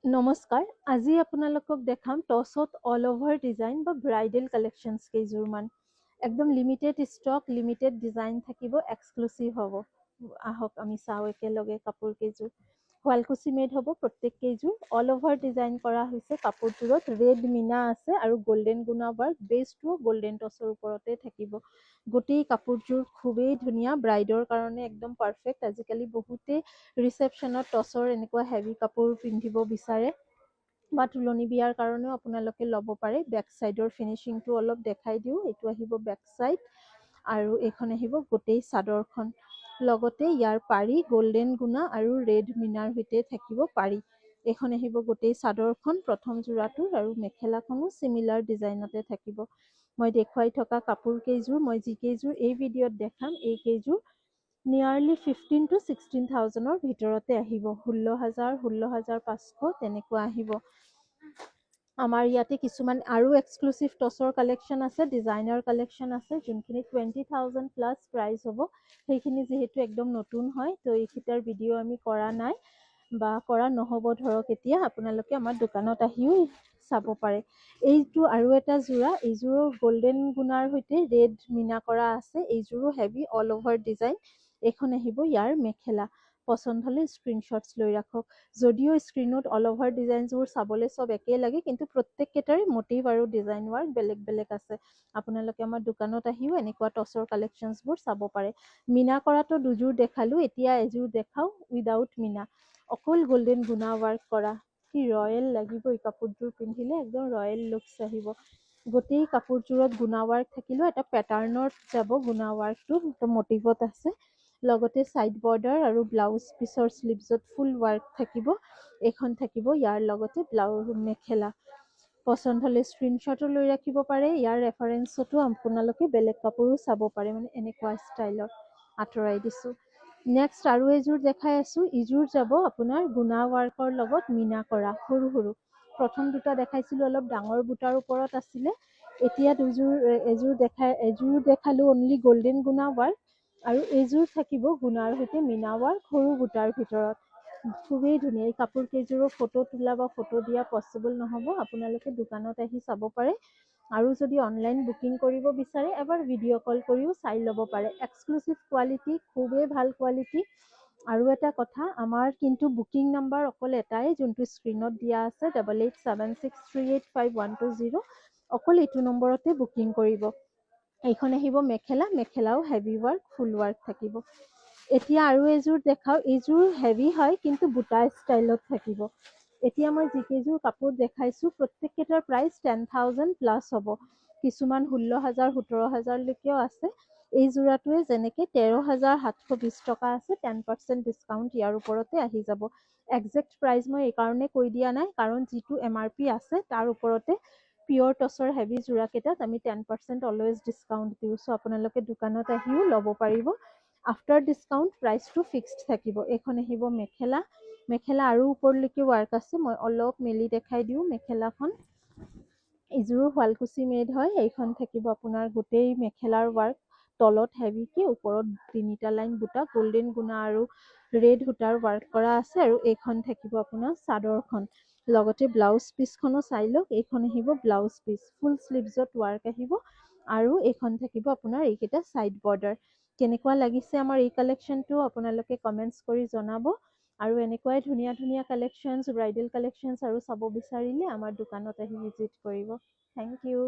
নমস্কাৰ, আজি আপোনালোকক দেখাম টছত অল অভাৰ ডিজাইন বা ব্ৰাইডেল কালেকশ্যনছ কেইযোৰমান। একদম লিমিটেড ষ্টক, লিমিটেড ডিজাইন থাকিব, এক্সক্লুচিভ হ'ব। আহক আমি চাওঁ একেলগে কাপোৰ কেইযোৰ। শুৱালকুছি মেড হ'ব প্ৰত্যেক কেইযোৰ। অল অভাৰ ডিজাইন কৰা হৈছে কাপোৰযোৰত। ৰেড মিনা আছে আৰু গল্ডেন গুণা ৱাৰ্ক, বেছটোও গল্ডেন টছৰ ওপৰতে থাকিব। গোটেই কাপোৰযোৰ খুবেই ধুনীয়া, ব্ৰাইডৰ কাৰণে একদম পাৰফেক্ট। আজিকালি বহুতেই ৰিচেপশ্যনত টছৰ এনেকুৱা হেভি কাপোৰ পিন্ধিব বিচাৰে বা তুলনি বিয়াৰ কাৰণেও আপোনালোকে ল'ব পাৰে। বেক চাইডৰ ফিনিচিংটো অলপ দেখাই দিওঁ। এইটো আহিব বেক চাইড আৰু এইখন আহিব গোটেই চাদৰখন। লগতে ইয়াৰ পাৰি গল্ডেন গুণা আৰু ৰেড মিনাৰ সৈতে থাকিব পাৰি। এইখন আহিব গোটেই চাদৰখন প্ৰথম যোৰাটোৰ, আৰু মেখেলাখনো চিমিলাৰ ডিজাইনতে থাকিব। মই দেখুৱাই থকা কাপোৰ কেইযোৰ, মই যি কেইযোৰ এই ভিডিঅ'ত দেখাম, এই কেইযোৰ নিয়াৰলি 15 to 16,000ৰ ভিতৰতে আহিব। 16,000, 16,500 তেনেকুৱা আহিব। আমাৰ ইয়াতে কিছুমান আৰু এক্সক্লুচিভ টছৰ কালেকশ্যন আছে, ডিজাইনাৰ কালেকশ্যন আছে, যোনখিনি 20,000 প্লাছ প্ৰাইচ হ'ব। সেইখিনি যিহেতু একদম নতুন হয়, তো এইকেইটাৰ ভিডিঅ' আমি কৰা নাই বা কৰা নহ'ব। ধৰক এতিয়া আপোনালোকে আমাৰ দোকানত আহিও চাব পাৰে। এইটো আৰু এটা যোৰা, এইযোৰো গল্ডেন গুণাৰ সৈতে ৰেড মিনা কৰা আছে। এইযোৰো হেভি অল অভাৰ ডিজাইন। এইখন আহিব ইয়াৰ মেখেলা। পচন্দ হ'লে স্ক্ৰীনশ্বটছ লৈ ৰাখক। যদিও স্ক্ৰীণত অল অভাৰ ডিজাইনযোৰ চাবলৈ চব একেই লাগে, কিন্তু প্ৰত্যেককেইটাৰে মটিভ আৰু ডিজাইন ৱাৰ্ক বেলেগ বেলেগ আছে। আপোনালোকে আমাৰ দোকানত আহিও এনেকুৱা টছৰ কালেকশ্যনছবোৰ চাব পাৰে। মিনা কৰাটো দুযোৰ দেখালোঁ, এতিয়া এযোৰ দেখাওঁ উইদাউট মিনা, অকল গল্ডেন গুণা ৱাৰ্ক কৰা। কি ৰয়েল লাগিব এই কাপোৰযোৰ পিন্ধিলে, একদম ৰয়েল লুকছ আহিব। গোটেই কাপোৰযোৰত গুণা ৱাৰ্ক থাকিলেও এটা পেটাৰ্ণত যাব। গুণা ৱাৰ্কটো মটিভত আছে। লগতে ছাইড বৰ্ডাৰ আৰু ব্লাউজ পিছৰ স্লিভছত ফুল ৱাৰ্ক থাকিব। এইখন থাকিব ইয়াৰ লগতে ব্লাউজ মেখেলা। পচন্দ হ'লে স্ক্ৰীনশ্বটো লৈ ৰাখিব পাৰে। ইয়াৰ ৰেফাৰেঞ্চতো আপোনালোকে বেলেগ কাপোৰো চাব পাৰে, মানে এনেকুৱা ষ্টাইলত। আঁতৰাই দিছোঁ। নেক্সট আৰু এযোৰ দেখাই আছোঁ। ইযোৰ যাব আপোনাৰ গুণা ৱাৰ্কৰ লগত মিনা কৰা, সৰু সৰু। প্ৰথম দুটা দেখাইছিলোঁ অলপ ডাঙৰ বুটাৰ ওপৰত আছিলে। এতিয়া এযোৰ দেখালোঁ অনলি গল্ডেন গুণা ৱাৰ্ক, আৰু এইযোৰ থাকিব গুণাৰ সৈতে মিনা ৱাৰ্ক, সৰু বুটাৰ ভিতৰত। খুবেই ধুনীয়া। এই কাপোৰ কেইযোৰৰ ফটো তোলা বা ফটো দিয়া পচিবল নহ'ব, আপোনালোকে দোকানত আহি চাব পাৰে। আৰু যদি অনলাইন বুকিং কৰিব বিচাৰে, এবাৰ ভিডিঅ' কল কৰিও চাই ল'ব পাৰে। এক্সক্লুচিভ কোৱালিটি, খুবেই ভাল কোৱালিটি। আৰু এটা কথা, আমাৰ কিন্তু বুকিং নাম্বাৰ অকল এটাই, যোনটো স্ক্ৰীণত দিয়া আছে, 8876385120। অকল এইটো নম্বৰতে বুকিং কৰিব। এইখন আহিব মেখেলা, মেখেলাও হেভি ৱাৰ্ক, ফুল ৱাৰ্ক থাকিব। এতিয়া আৰু এযোৰ দেখাওঁ। এইযোৰ হেভি হয়, কিন্তু বুটা ষ্টাইলত থাকিব। এতিয়া মই যিকেইযোৰ কাপোৰ দেখাইছোঁ, প্ৰত্যেককেইটাৰ প্ৰাইচ 10,000 প্লাছ হ'ব। কিছুমান 16,000, 17,000লৈকেও আছে। এই যোৰাটোৱে যেনেকে 13,720 টকা আছে, 10% ডিছকাউণ্ট ইয়াৰ ওপৰতে আহি যাব। একজেক্ট প্ৰাইচ মই এইকাৰণে কৈ দিয়া নাই, কাৰণ যিটো MRP আছে তাৰ ওপৰতে পিয়ৰ টছৰ হেভি যোৰাকেইটাত আমি 10% অলৱেজ ডিছকাউণ্ট দিওঁ। চ' আপোনালোকে দোকানত আহিও ল'ব পাৰিব। আফটাৰ ডিছকাউণ্ট প্ৰাইচটো ফিক্সড থাকিব। এইখন আহিব মেখেলা। মেখেলা আৰু ওপৰলৈকে ৱাৰ্ক আছে, মই অলপ মেলি দেখাই দিওঁ মেখেলাখন। এইযোৰো শুৱালকুছি মেড হয়। এইখন থাকিব আপোনাৰ গোটেই মেখেলাৰ ৱাৰ্ক, তলত হেভিকে, ওপৰত 3টা লাইন বুটা, গল্ডেন গুণা আৰু ৰেড সূতাৰ ৱাৰ্ক কৰা আছে। আৰু এইখন থাকিব আপোনাৰ চাদৰখন। লগতে ব্লাউজ পিচখনো চাই লওক। এইখন আহিব ব্লাউজ পিচ, ফুল স্লিভছত ৱাৰ্ক আহিব। আৰু এইখন থাকিব আপোনাৰ এইকেইটা ছাইড বৰ্ডাৰ। কেনেকুৱা লাগিছে আমাৰ এই কালেকশ্যনটো আপোনালোকে কমেণ্টছ কৰি জনাব। আৰু এনেকুৱাই ধুনীয়া ধুনীয়া কালেকশ্যনছ, ব্ৰাইডেল কালেকশ্যনছ আৰু চাব বিচাৰিলে আমাৰ দোকানত আহি ভিজিট কৰিব। Thank U.